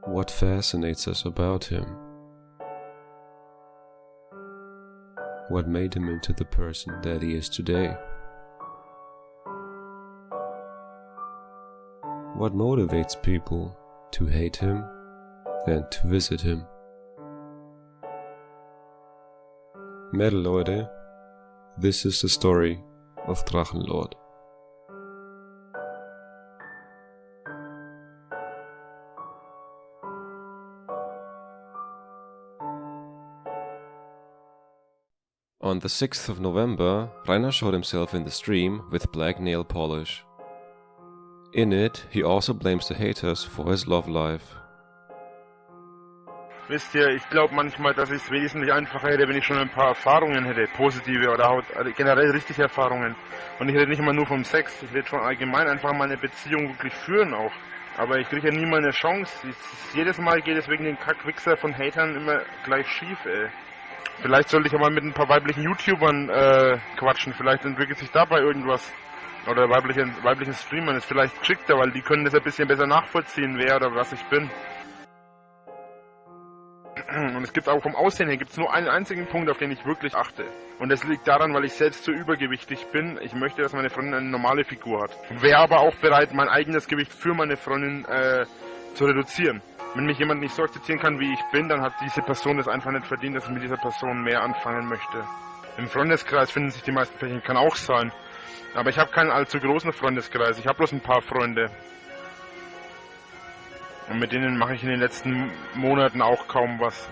What fascinates us about him? What made him into the person that he is today? What motivates people to hate him and to visit him? Metal Leute, this is the story of Drachenlord. On the 6th of November, Rainer showed himself in the stream with black nail polish. In it, he also blames the haters for his love life. Wisst ihr, ich glaube manchmal, dass ich es wesentlich einfacher hätte, wenn ich schon ein paar Erfahrungen hätte, positive oder generell richtige Erfahrungen. Und ich rede nicht immer nur vom Sex, ich rede schon allgemein einfach mal eine Beziehung wirklich führen auch. Aber ich kriege ja nie mal eine Chance. Jedes Mal geht es wegen den Kackwichser von Hatern immer gleich schief, ey. Vielleicht sollte ich aber mit ein paar weiblichen YouTubern quatschen, vielleicht entwickelt sich dabei irgendwas. Oder weiblichen Streamern ist vielleicht geschickter, weil die können das ein bisschen besser nachvollziehen, wer oder was ich bin. Und es gibt auch vom Aussehen her gibt's nur einen einzigen Punkt, auf den ich wirklich achte. Und das liegt daran, weil ich selbst so übergewichtig bin. Ich möchte, dass meine Freundin eine normale Figur hat. Wäre aber auch bereit, mein eigenes Gewicht für meine Freundin zu reduzieren. Wenn mich jemand nicht so akzeptieren kann, wie ich bin, dann hat diese Person es einfach nicht verdient, dass ich mit dieser Person mehr anfangen möchte. Im Freundeskreis finden sich die meisten Pärchen, kann auch sein. Aber ich habe keinen allzu großen Freundeskreis, ich habe bloß ein paar Freunde. Und mit denen mache ich in den letzten Monaten auch kaum was.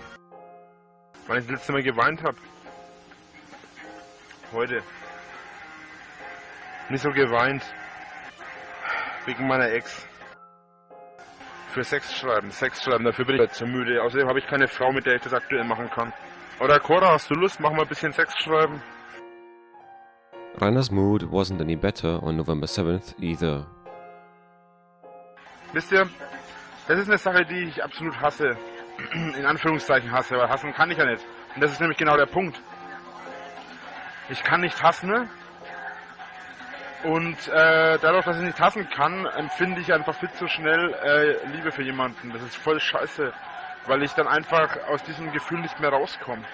Weil ich das letzte Mal geweint habe. Heute. Nicht so geweint. Wegen meiner Ex. Für Sex schreiben, dafür bin ich zu müde. Außerdem habe ich keine Frau, mit der ich das aktuell machen kann. Oder Cora, hast du Lust? Mach mal ein bisschen Sex schreiben. Rainer's mood wasn't any better on November 7th either. Wisst ihr, das ist eine Sache, die ich absolut hasse. In Anführungszeichen hasse, aber hassen kann ich ja nicht. Und das ist nämlich genau der Punkt. Ich kann nicht hassen. Und dadurch, dass ich nicht hassen kann, empfinde ich einfach viel zu schnell Liebe für jemanden. Das ist voll scheiße, weil ich dann einfach aus diesem Gefühl nicht mehr rauskomme.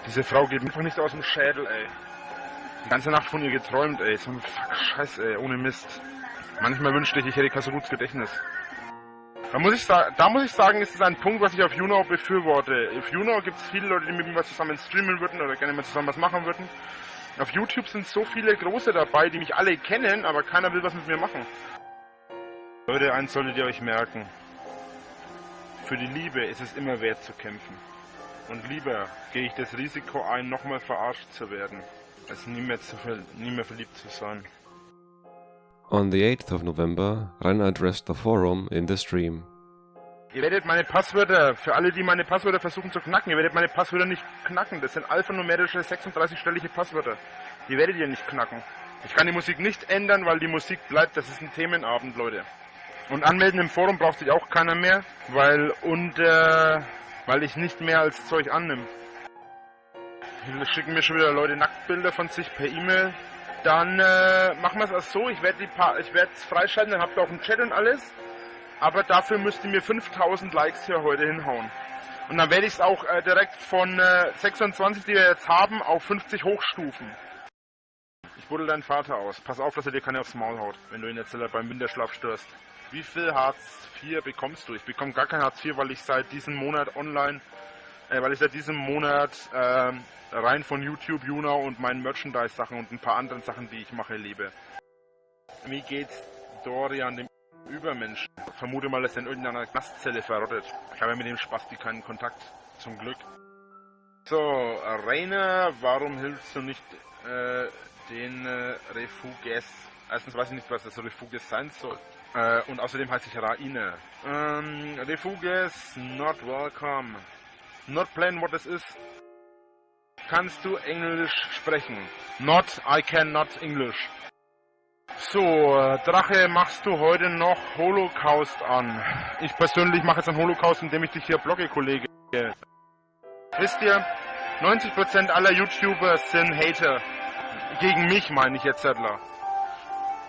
Diese Frau geht einfach nicht aus dem Schädel, ey. Die ganze Nacht von ihr geträumt, ey. So ein Scheiße, ey, ohne Mist. Manchmal wünschte ich hätte kein so gutes Gedächtnis. Da muss ich sagen, ist es ein Punkt, was ich auf YouNow befürworte. Auf YouNow gibt es viele Leute, die mit mir was zusammen streamen würden oder gerne mal zusammen was machen würden. Auf YouTube sind so viele Große dabei, die mich alle kennen, aber keiner will was mit mir machen. Leute, eins solltet ihr euch merken. Für die Liebe ist es immer wert zu kämpfen. Und lieber gehe ich das Risiko ein, nochmal verarscht zu werden, als nie mehr verliebt zu sein. On the 8th of November, Rainer addressed the forum in the stream. Ihr werdet meine Passwörter, für alle, die meine Passwörter versuchen zu knacken, ihr werdet meine Passwörter nicht knacken. Das sind alphanumerische 36-stellige Passwörter. Die werdet ihr nicht knacken. Ich kann die Musik nicht ändern, weil die Musik bleibt. Das ist ein Themenabend, Leute. Und anmelden im Forum braucht sich auch keiner mehr, weil ich nicht mehr als Zeug annehme. Hier schicken mir schon wieder Leute Nacktbilder von sich per E-Mail. Dann machen wir es auch so, ich werde es freischalten, dann habt ihr auch einen Chat und alles. Aber dafür müsst ihr mir 5000 Likes hier heute hinhauen. Und dann werde ich es auch direkt von 26, die wir jetzt haben, auf 50 hochstufen. Ich buddel deinen Vater aus. Pass auf, dass er dir keine aufs Maul haut, wenn du ihn jetzt beim Winterschlaf störst. Wie viel Hartz IV bekommst du? Ich bekomme gar kein Hartz IV, weil ich seit diesem Monat rein von YouTube, YouNow und meinen Merchandise-Sachen und ein paar anderen Sachen, die ich mache, lebe. Wie geht's Dorian, dem Übermenschen? Ich vermute mal, dass er in irgendeiner Knastzelle verrottet. Ich habe ja mit dem Spasti keinen Kontakt, zum Glück. So, Rainer, warum hilfst du nicht den Refuges? Erstens weiß ich nicht, was das Refuges sein soll. Und außerdem heiße ich Rainer. Refuges, not welcome. Not plain what this is. Kannst du Englisch sprechen? Not, I cannot English. So, Drache, machst du heute noch Holocaust an? Ich persönlich mache jetzt einen Holocaust, indem ich dich hier blogge, Kollege. Wisst ihr, 90% aller YouTuber sind Hater. Gegen mich meine ich jetzt, Zettler.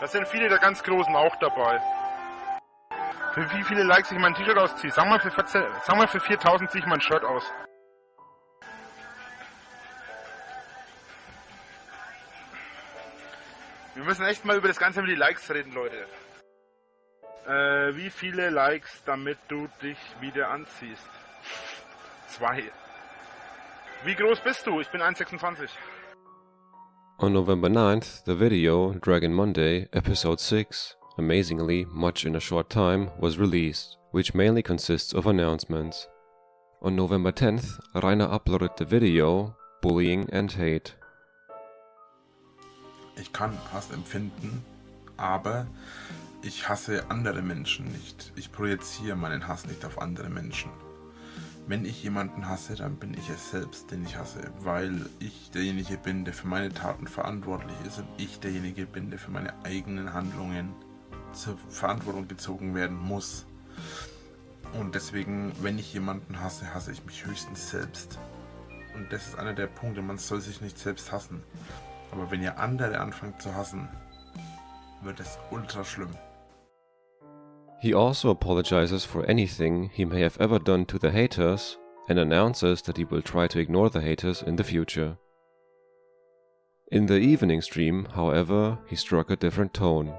Da sind viele der ganz Großen auch dabei. Für wie viele Likes ich mein T-Shirt ausziehe? Sag mal für 4.000 ziehe ich mein Shirt aus. Wir müssen echt mal über das Ganze mit die Likes reden, Leute. Wie viele Likes, damit du dich wieder anziehst? 2. Wie groß bist du? Ich bin 1,26. On November 9th, the video Dragon Monday, Episode 6, amazingly much in a short time, was released, which mainly consists of announcements. On November 10th, Rainer uploaded the video Bullying and Hate. Ich kann Hass empfinden, aber ich hasse andere Menschen nicht. Ich projiziere meinen Hass nicht auf andere Menschen. Wenn ich jemanden hasse, dann bin ich es selbst, den ich hasse, weil ich derjenige bin, der für meine Taten verantwortlich ist und ich derjenige bin, der für meine eigenen Handlungen zur Verantwortung gezogen werden muss. Und deswegen, wenn ich jemanden hasse, hasse ich mich höchstens selbst. Und das ist einer der Punkte, man soll sich nicht selbst hassen. Aber wenn ihr andere anfangt zu hassen, wird es ultra schlimm. He also apologizes for anything he may have ever done to the haters and announces that he will try to ignore the haters in the future. In the evening stream, however, he struck a different tone.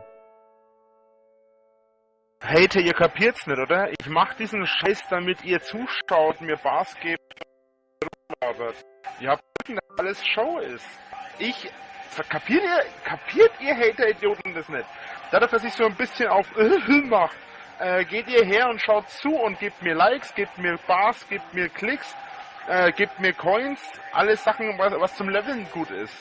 Hater, ihr kapiert's nicht, oder? Ich mach diesen Scheiß, damit ihr zuschaut, mir Bars gebt, rumlabert. Ihr habt vergessen, dass alles Show ist. Kapiert ihr Hater-Idioten das nicht? Dadurch, dass ich so ein bisschen auf mache, geht ihr her und schaut zu und gebt mir Likes, gebt mir Bars, gebt mir Klicks, gebt mir Coins, alles Sachen, was zum Leveln gut ist.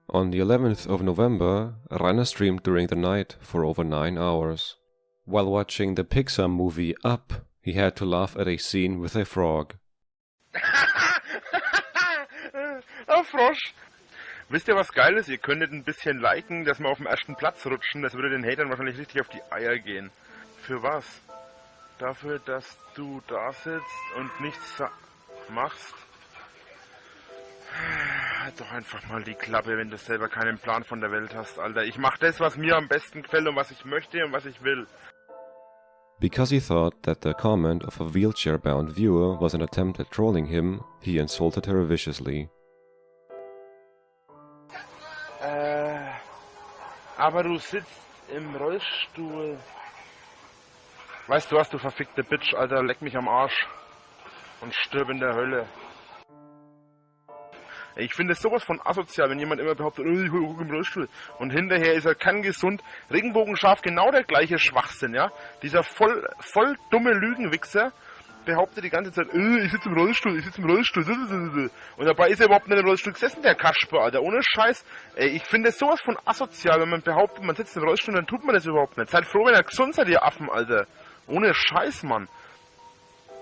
On the 11th of November, Rainer streamed during the night for over 9 hours. While watching the Pixar movie Up, he had to laugh at a scene with a frog. Oh, Frosch! Wisst ihr, was geil ist? Ihr könntet ein bisschen liken, dass wir auf dem ersten Platz rutschen. Das würde den Hatern wahrscheinlich richtig auf die Eier gehen. Für was? Dafür, dass du da sitzt und nichts machst? Halt doch einfach mal die Klappe, wenn du selber keinen Plan von der Welt hast, Alter. Ich mach das, was mir am besten gefällt und was ich möchte und was ich will. Because he thought that the comment of a wheelchair-bound viewer was an attempt at trolling him, he insulted her viciously. Aber du sitzt im Rollstuhl. Weißt du was, du verfickte Bitch, Alter, leck mich am Arsch. Und stirb in der Hölle. Ich finde es sowas von asozial, wenn jemand immer behauptet, ich gucke im Rollstuhl. Und hinterher ist er kerngesund. Regenbogenscharf, genau der gleiche Schwachsinn, ja. Dieser voll dumme Lügenwichser behauptet die ganze Zeit, ich sitze im Rollstuhl, ich sitze im Rollstuhl. Und dabei ist er überhaupt nicht im Rollstuhl gesessen, der Kasper, Alter. Ohne Scheiß. Ich finde es sowas von asozial, wenn man behauptet, man sitzt im Rollstuhl, dann tut man das überhaupt nicht. Seid froh, wenn ihr gesund seid, ihr Affen, Alter. Ohne Scheiß, Mann.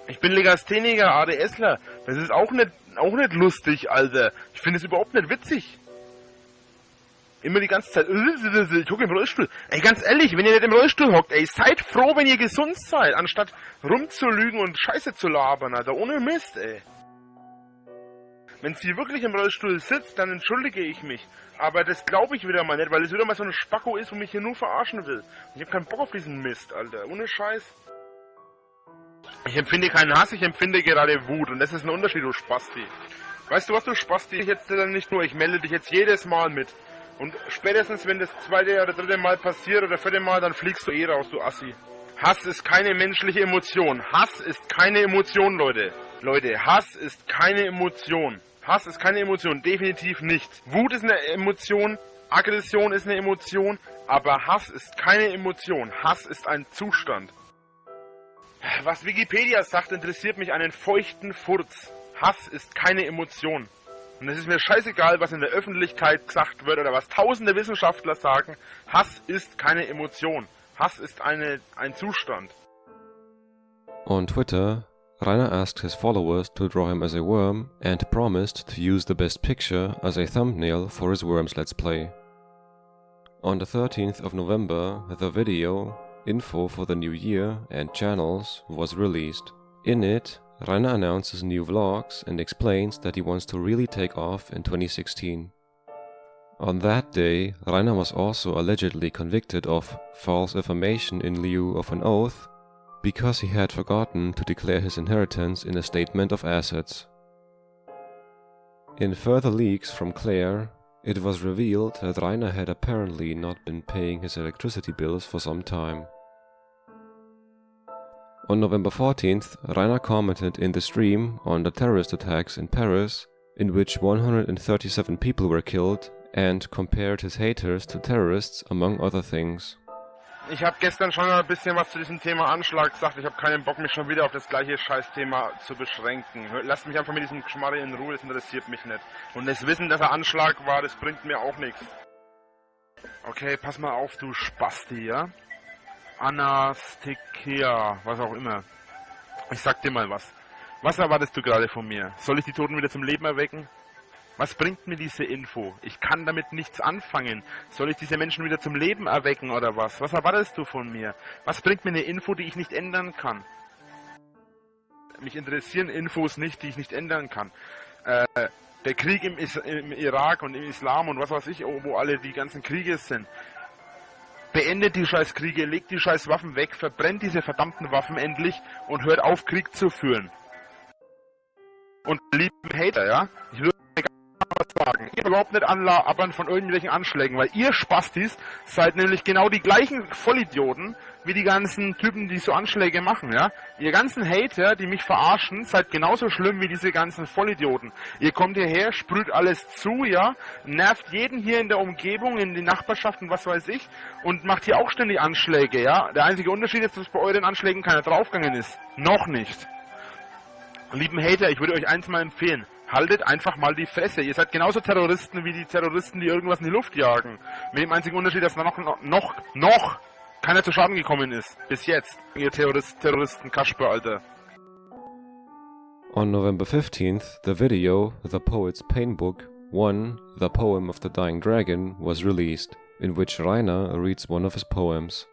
Ich bin Legastheniker, ADSler. Das ist auch nicht lustig, Alter. Ich finde es überhaupt nicht witzig. Immer die ganze Zeit, ich hocke im Rollstuhl. Ey, ganz ehrlich, wenn ihr nicht im Rollstuhl hockt, ey, seid froh, wenn ihr gesund seid, anstatt rumzulügen und Scheiße zu labern, Alter. Ohne Mist, ey. Wenn sie wirklich im Rollstuhl sitzt, dann entschuldige ich mich. Aber das glaube ich wieder mal nicht, weil es wieder mal so ein Spacko ist, wo mich hier nur verarschen will. Ich habe keinen Bock auf diesen Mist, Alter. Ohne Scheiß. Ich empfinde keinen Hass, ich empfinde gerade Wut. Und das ist ein Unterschied, du Spasti. Weißt du was, du Spasti? Ich jetzt nicht nur, ich melde dich jetzt jedes Mal mit. Und spätestens, wenn das 2. oder 3. Mal passiert oder 4. Mal, dann fliegst du raus, du Assi. Hass ist keine menschliche Emotion. Hass ist keine Emotion, Leute. Leute, Hass ist keine Emotion. Hass ist keine Emotion, definitiv nicht. Wut ist eine Emotion, Aggression ist eine Emotion, aber Hass ist keine Emotion. Hass ist ein Zustand. Was Wikipedia sagt, interessiert mich einen feuchten Furz. Hass ist keine Emotion. Und es ist mir scheißegal, was in der Öffentlichkeit gesagt wird oder was tausende Wissenschaftler sagen. Hass ist keine Emotion. Hass ist ein Zustand. On Twitter, Rainer asked his followers to draw him as a worm and promised to use the best picture as a thumbnail for his Worms Let's Play. On the 13th of November, the video Info for the New Year and Channels was released. In it, Rainer announces new vlogs and explains that he wants to really take off in 2016. On that day, Rainer was also allegedly convicted of false affirmation in lieu of an oath because he had forgotten to declare his inheritance in a statement of assets. In further leaks from Claire, it was revealed that Rainer had apparently not been paying his electricity bills for some time. On November 14th, Rainer commented in the stream on the terrorist attacks in Paris, in which 137 people were killed, and compared his haters to terrorists, among other things. Ich habe gestern schon ein bisschen was zu diesem Thema Anschlag gesagt. Ich habe keinen Bock, mich schon wieder auf das gleiche Scheißthema zu beschränken. Lasst mich einfach mit diesem Geschmarre in Ruhe, das interessiert mich nicht. Und das Wissen, dass er Anschlag war, das bringt mir auch nichts. Okay, pass mal auf, du Spasti, ja? Anastikea, was auch immer. Ich sag dir mal was. Was erwartest du gerade von mir? Soll ich die Toten wieder zum Leben erwecken? Was bringt mir diese Info? Ich kann damit nichts anfangen. Soll ich diese Menschen wieder zum Leben erwecken oder was? Was erwartest du von mir? Was bringt mir eine Info, die ich nicht ändern kann? Mich interessieren Infos nicht, die ich nicht ändern kann. Der Krieg im Irak und im Islam und was weiß ich, wo alle die ganzen Kriege sind. Beendet die scheiß Kriege, legt die scheiß Waffen weg, verbrennt diese verdammten Waffen endlich und hört auf, Krieg zu führen. Und lieben Hater, ja? Ich würde was sagen. Ihr überhaupt nicht anlabern von irgendwelchen Anschlägen, weil ihr Spastis seid nämlich genau die gleichen Vollidioten wie die ganzen Typen, die so Anschläge machen, ja? Ihr ganzen Hater, die mich verarschen, seid genauso schlimm wie diese ganzen Vollidioten. Ihr kommt hierher, sprüht alles zu, ja? Nervt jeden hier in der Umgebung, in die Nachbarschaften, was weiß ich, und macht hier auch ständig Anschläge, ja? Der einzige Unterschied ist, dass bei euren Anschlägen keiner draufgegangen ist. Noch nicht. Lieben Hater, ich würde euch eins mal empfehlen. Haltet einfach mal die Fresse. Ihr seid genauso Terroristen wie die Terroristen, die irgendwas in die Luft jagen. Mit dem einzigen Unterschied, dass noch keiner zu Schaden gekommen ist. Bis jetzt. Ihr Terroristen Kasper, Alter. On November 15th, the video, The Poet's Pain Book 1, The Poem of the Dying Dragon, was released, in which Rainer reads one of his poems.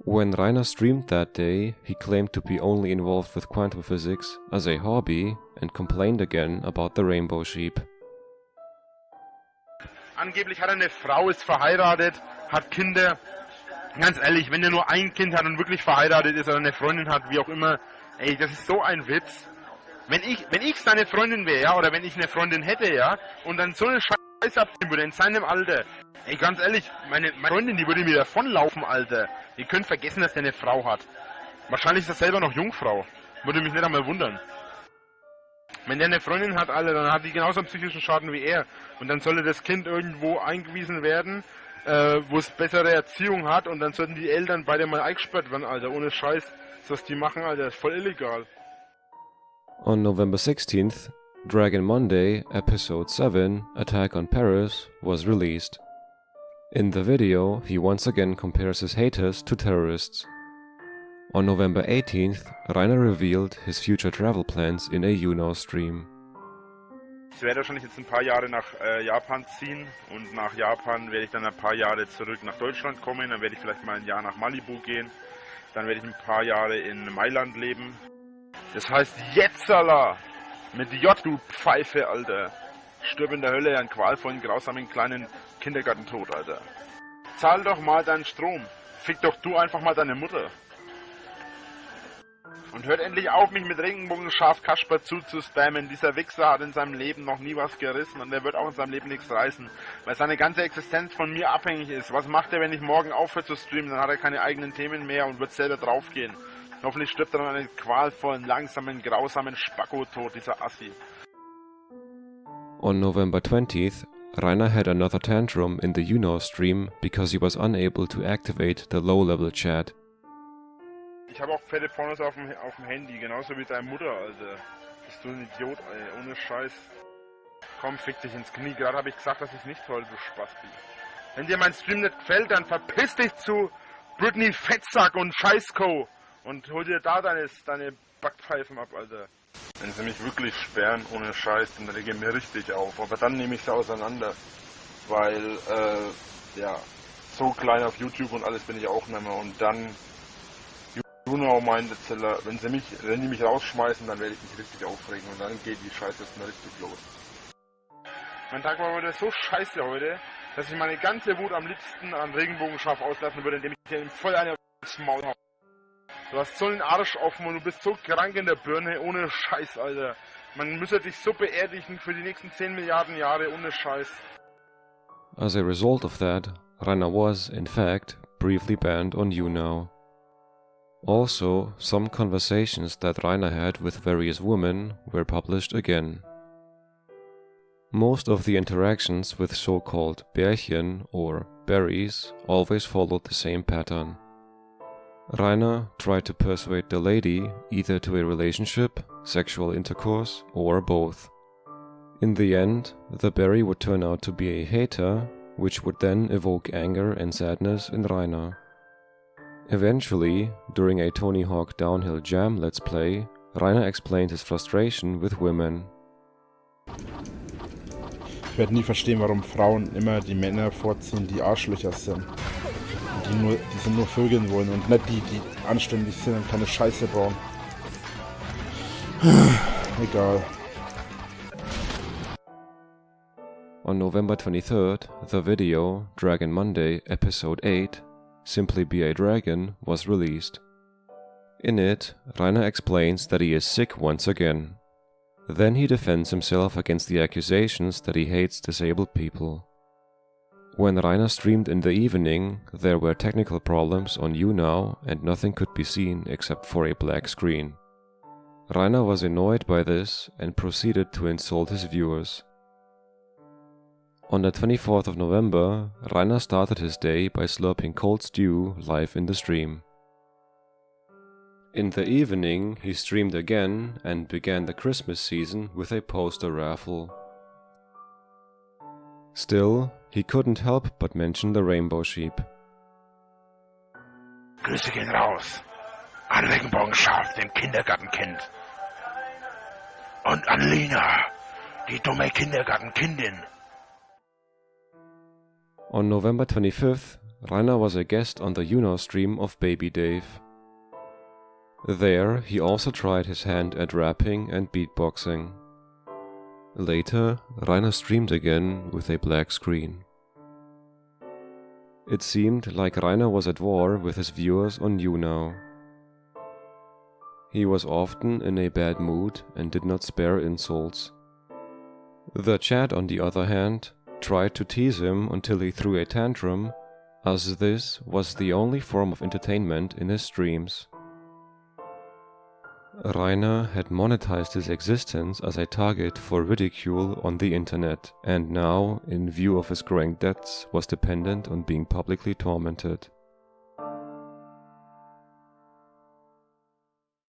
When Rainer streamed that day, he claimed to be only involved with quantum physics as a hobby and complained again about the rainbow sheep. Angeblich hat er eine Frau, ist verheiratet, hat Kinder. Ganz ehrlich, wenn er nur ein Kind hat und wirklich verheiratet ist oder eine Freundin hat, wie auch immer, ey, das ist so ein Witz. Wenn ich seine Freundin wäre, ja, oder wenn ich eine Freundin hätte, ja, und dann so eine Scheiße abziehen würde in seinem Alter, ey, ganz ehrlich, meine Freundin, die würde mir davonlaufen, Alter. Ihr könnt vergessen, dass der eine Frau hat. Wahrscheinlich ist er selber noch Jungfrau. Würde mich nicht einmal wundern. Wenn der eine Freundin hat, Alter, dann hat die genauso einen psychischen Schaden wie er. Und dann sollte das Kind irgendwo eingewiesen werden, wo es bessere Erziehung hat. Und dann sollten die Eltern beide mal eingesperrt werden, Alter. Ohne Scheiß. Was die machen, Alter, ist voll illegal. On November 16th, Dragon Monday, Episode 7, Attack on Paris, was released. In the video, he once again compares his haters to terrorists. On November 18th, Rainer revealed his future travel plans in a Juno stream. Ich werde wahrscheinlich jetzt ein paar Jahre nach Japan ziehen und nach Japan werde ich dann ein paar Jahre zurück nach Deutschland kommen, dann werde ich vielleicht mal ein Jahr nach Malibu gehen, dann werde ich ein paar Jahre in Mailand leben. Das heißt jetzt, Alter, mit J, du Pfeife, Alter. Stirb in der Hölle einen qualvollen, grausamen kleinen Kindergartentod, Alter. Zahl doch mal deinen Strom. Fick doch du einfach mal deine Mutter. Und hört endlich auf, mich mit Regenbogenschaf Kasper zuzuspammen. Dieser Wichser hat in seinem Leben noch nie was gerissen und er wird auch in seinem Leben nichts reißen. Weil seine ganze Existenz von mir abhängig ist. Was macht er, wenn ich morgen aufhöre zu streamen? Dann hat er keine eigenen Themen mehr und wird selber draufgehen. Hoffentlich stirbt er dann einen qualvollen, langsamen, grausamen Spacko-Tod, dieser Assi. On November 20th, Rainer had another tantrum in the Juno stream because he was unable to activate the low-level chat. Ich habe auch fette Pornos auf dem Handy, genauso wie deine Mutter, Alter. Bist du ein Idiot, ey, ohne Scheiß. Komm, fick dich ins Knie, gerade habe ich gesagt, dass ich nicht soll, du Spasti. Wenn dir mein Stream nicht gefällt, dann verpiss dich zu Britney Fettsack und Scheißco und hol dir da deine Backpfeifen ab, Alter. Wenn sie mich wirklich sperren, ohne Scheiß, dann rege ich mir richtig auf. Aber dann nehme ich sie auseinander. Weil, ja, so klein auf YouTube und alles bin ich auch nicht mehr. Und dann, meinte Zeller, wenn die mich rausschmeißen, dann werde ich mich richtig aufregen. Und dann geht die Scheiße erstmal richtig los. Mein Tag war heute so scheiße heute, dass ich meine ganze Wut am liebsten an Regenbogenschaf auslassen würde, indem ich dir voll eine aufs Maul hau. Du hast so einen Arsch offen und du bist so krank in der Birne, ohne Scheiß, Alter. Man müsste dich so beerdigen für die nächsten 10 Milliarden Jahre, ohne Scheiß. As a result of that, Rainer was, in fact, briefly banned on YouNow. Also, some conversations that Rainer had with various women were published again. Most of the interactions with so-called Bärchen or berries always followed the same pattern. Rainer tried to persuade the lady either to a relationship, sexual intercourse, or both. In the end, the berry would turn out to be a hater, which would then evoke anger and sadness in Rainer. Eventually, during a Tony Hawk Downhill Jam Let's Play, Rainer explained his frustration with women. Ich werde nie verstehen, warum Frauen immer die Männer vorziehen, die Arschlöcher sind. Die sind nur vögeln wollen und nicht die, die anständig sind und keine Scheiße bauen. Egal. On November 23rd, the video, Dragon Monday Episode 8, Simply Be a Dragon, was released. In it, Rainer explains that he is sick once again. Then he defends himself against the accusations that he hates disabled people. When Rainer streamed in the evening, there were technical problems on YouNow and nothing could be seen except for a black screen. Rainer was annoyed by this and proceeded to insult his viewers. On the 24th of November, Rainer started his day by slurping cold stew live in the stream. In the evening, he streamed again and began the Christmas season with a poster raffle. Still, he couldn't help but mention the rainbow sheep. Grüße gehen raus an Regenbogenschaf, dem Kindergartenkind. Und an Lina, die dumme Kindergartenkindin. On November 25th, Rainer was a guest on the YouNow stream of Baby Dave. There, he also tried his hand at rapping and beatboxing. Later, Rainer streamed again with a black screen. It seemed like Rainer was at war with his viewers on YouNow. He was often in a bad mood and did not spare insults. The chat, on the other hand, tried to tease him until he threw a tantrum, as this was the only form of entertainment in his streams. Rainer had monetized his existence as a target for ridicule on the internet, and now, in view of his growing debts, was dependent on being publicly tormented.